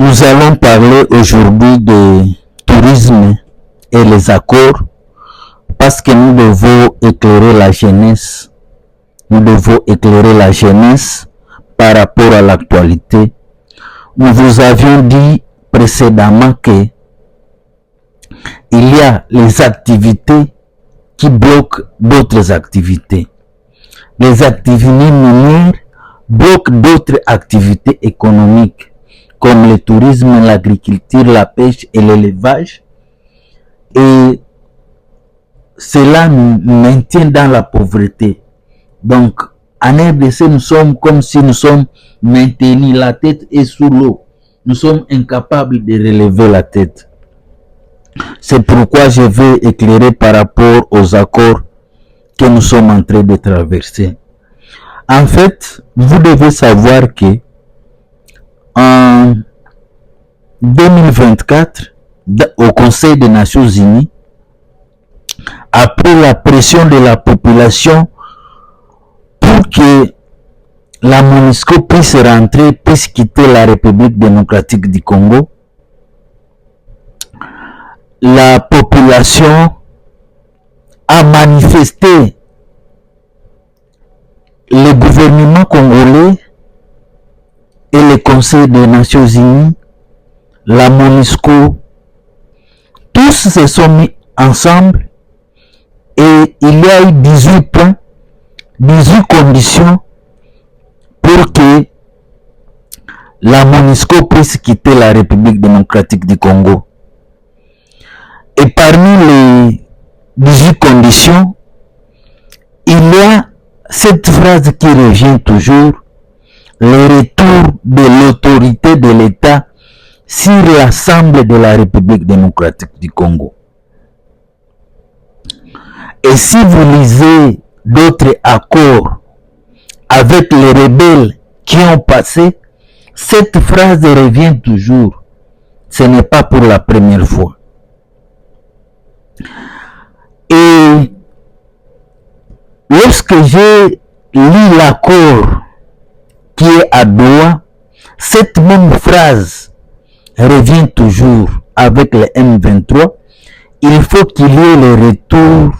Nous allons parler aujourd'hui de tourisme et les accords parce que nous devons éclairer la jeunesse. Nous devons éclairer la jeunesse par rapport à l'actualité. Nous vous avions dit précédemment que il y a les activités qui bloquent d'autres activités. Les activités minières bloquent d'autres activités économiques comme le tourisme, l'agriculture, la pêche et l'élevage. Et cela nous maintient dans la pauvreté. Donc, en RDC, nous sommes comme si nous sommes maintenus, la tête est sous l'eau. Nous sommes incapables de relever la tête. C'est pourquoi je vais éclairer par rapport aux accords que nous sommes en train de traverser. En fait, vous devez savoir que en 2024, au Conseil des Nations Unies, après la pression de la population pour que la MONUSCO puisse rentrer, puisse quitter la République démocratique du Congo, la population a manifesté le gouvernement congolais et le Conseil des Nations Unies, la MONUSCO, tous se sont mis ensemble et il y a eu 18 points, 18 conditions pour que la MONUSCO puisse quitter la République démocratique du Congo. Et parmi les 18 conditions, il y a cette phrase qui revient toujours, le retour de l'autorité de l'État sur l'Assemblée de la République démocratique du Congo. Et si vous lisez d'autres accords avec les rebelles qui ont passé, cette phrase revient toujours. Ce n'est pas pour la première fois. Et lorsque j'ai lu l'accord qui est à Doha, cette même phrase revient toujours avec le M23. Il faut qu'il y ait le retour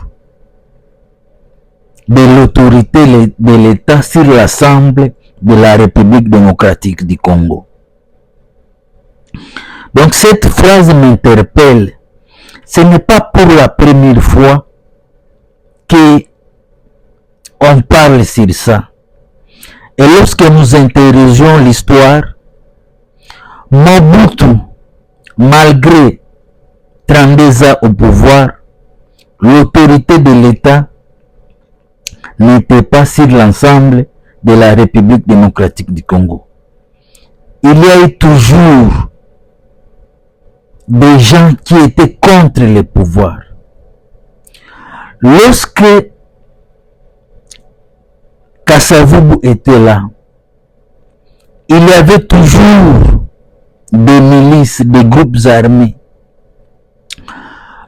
de l'autorité de l'État sur l'Assemblée de la République démocratique du Congo. Donc cette phrase m'interpelle. Ce n'est pas pour la première fois que on parle sur ça. Et lorsque nous interrogeons l'histoire, Mobutu, malgré 32 ans au pouvoir, l'autorité de l'État n'était pas sur l'ensemble de la République démocratique du Congo. Il y a eu toujours des gens qui étaient contre le pouvoir. Lorsque Kasavubu était là, il y avait toujours des milices, des groupes armés.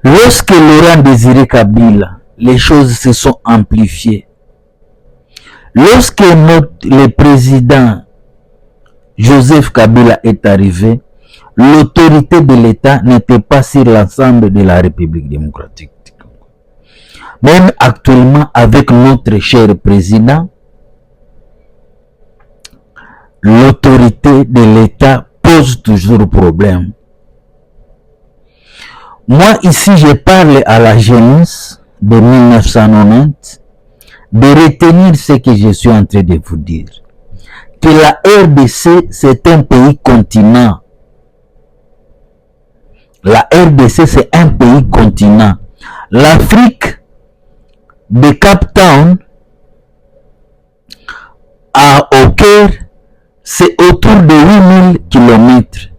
Lorsque Laurent Désiré Kabila, les choses se sont amplifiées. Lorsque le président Joseph Kabila est arrivé, l'autorité de l'État n'était pas sur l'ensemble de la République démocratique du Congo. Même actuellement, avec notre cher président, l'autorité de l'État pose toujours problème. Moi, ici, je parle à la jeunesse de 1990 de retenir ce que je suis en train de vous dire. Que la RDC, c'est un pays continent. La RDC, c'est un pays continent. L'Afrique de Cape Town au cœur, c'est autour de 8000 km.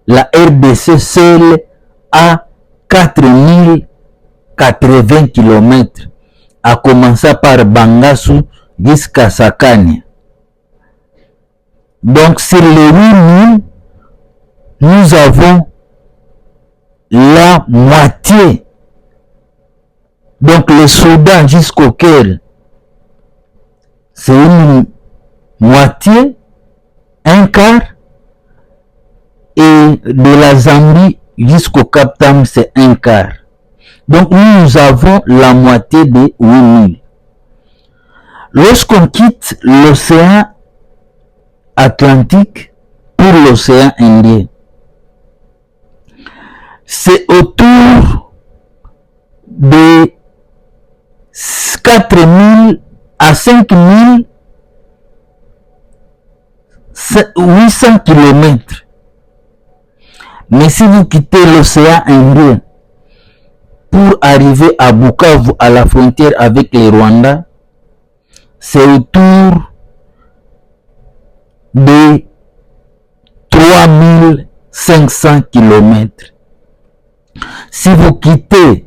La RDC seule a 4080 km, à commencer par Bangassou jusqu'à Sakania. Donc sur les 8000, nous avons la moitié. Donc le Soudan jusqu'au Caire, c'est une moitié, un quart. de la Zambie jusqu'au Cap Tam, c'est un quart. Donc nous avons la moitié de 8000. Lorsqu'on quitte l'océan Atlantique pour l'océan Indien, c'est autour de 4000 à 5800 km. Mais si vous quittez l'océan Indien pour arriver à Bukavu, à la frontière avec le Rwanda, c'est autour de 3500 km. Si vous quittez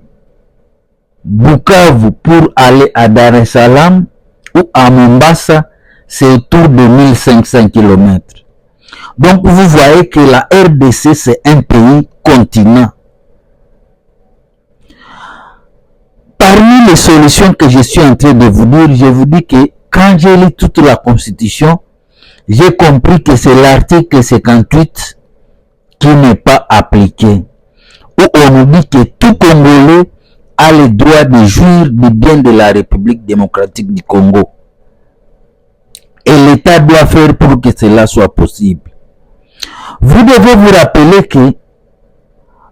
Bukavu pour aller à Dar es Salaam ou à Mombasa, c'est autour de 1500 km. Donc vous voyez que la RDC, c'est un pays continent. Parmi les solutions que je suis en train de vous dire, je vous dis que quand j'ai lu toute la Constitution, j'ai compris que c'est l'article 58 qui n'est pas appliqué, où on nous dit que tout Congolais a le droit de jouir du bien de la République démocratique du Congo. Et l'État doit faire pour que cela soit possible. Vous devez vous rappeler que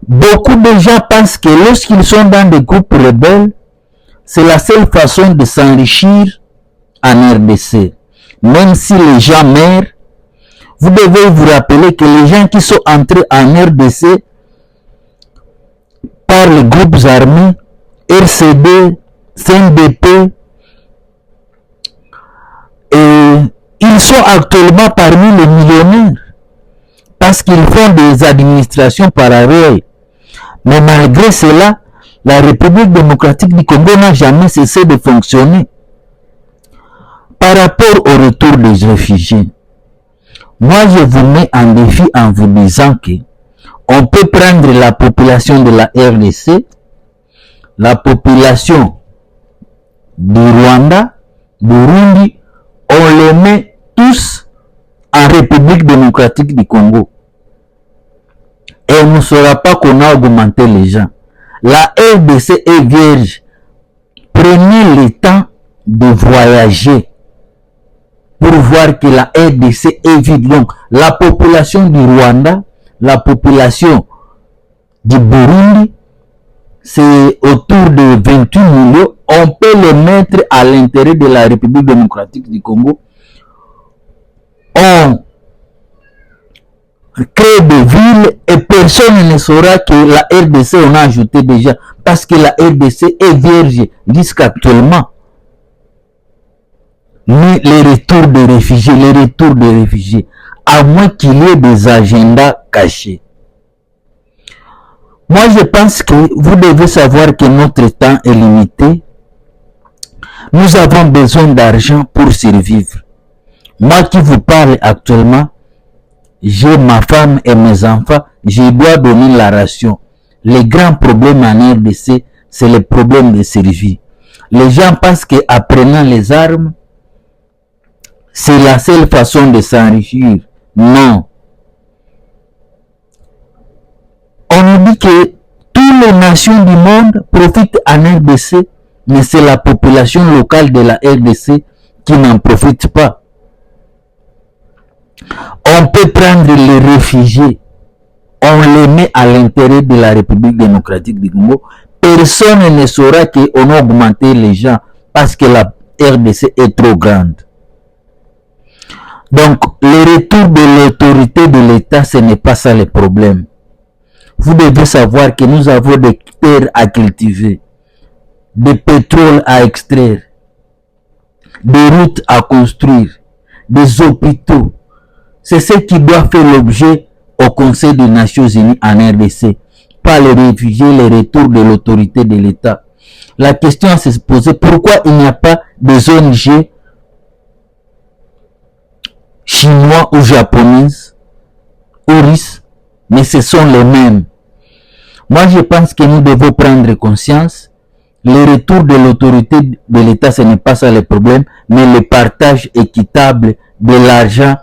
beaucoup de gens pensent que lorsqu'ils sont dans des groupes rebelles, c'est la seule façon de s'enrichir en RDC. Même si les gens meurent, vous devez vous rappeler que les gens qui sont entrés en RDC par les groupes armés, RCD, CNDP, et ils sont actuellement parmi les millionnaires parce qu'ils font des administrations parallèles. Mais malgré cela, la République démocratique du Congo n'a jamais cessé de fonctionner. Par rapport au retour des réfugiés, moi je vous mets en défi en vous disant que on peut prendre la population de la RDC, la population du Rwanda, Burundi, on les met tous en République démocratique du Congo. Et on ne saura pas qu'on a augmenté les gens. La RDC est vierge. Prenez le temps de voyager pour voir que la RDC est vide. Donc, la population du Rwanda, la population du Burundi, c'est autour de 28 millions. On peut les mettre à l'intérieur de la République démocratique du Congo. On crée des villes et personne ne saura que la RDC on a ajouté déjà parce que la RDC est vierge jusqu'actuellement. Mais les retours des réfugiés, à moins qu'il y ait des agendas cachés. Moi je pense que vous devez savoir que notre temps est limité. Nous avons besoin d'argent pour survivre. Moi qui vous parle actuellement, j'ai ma femme et mes enfants, je dois donner la ration. Les grands problèmes en RDC, c'est le problème de survie. Les gens pensent qu'en prenant les armes, c'est la seule façon de s'enrichir. Non. On nous dit que toutes les nations du monde profitent en RDC, mais c'est la population locale de la RDC qui n'en profite pas. On peut prendre les réfugiés, on les met à l'intérieur de la République démocratique du Congo. Personne ne saura qu'on a augmenté les gens parce que la RDC est trop grande. Donc, le retour de l'autorité de l'État, ce n'est pas ça le problème. Vous devez savoir que nous avons des terres à cultiver, des pétroles à extraire, des routes à construire, des hôpitaux. C'est ce qui doit faire l'objet au Conseil des Nations Unies en RDC. Pas les réfugiés, les retours de l'autorité de l'État. La question à se poser, pourquoi il n'y a pas des ONG chinois ou japonaises ou russes, mais ce sont les mêmes. Moi, je pense que nous devons prendre conscience. Le retour de l'autorité de l'État, ce n'est pas ça le problème, mais le partage équitable de l'argent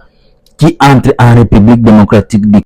qui entre en République démocratique du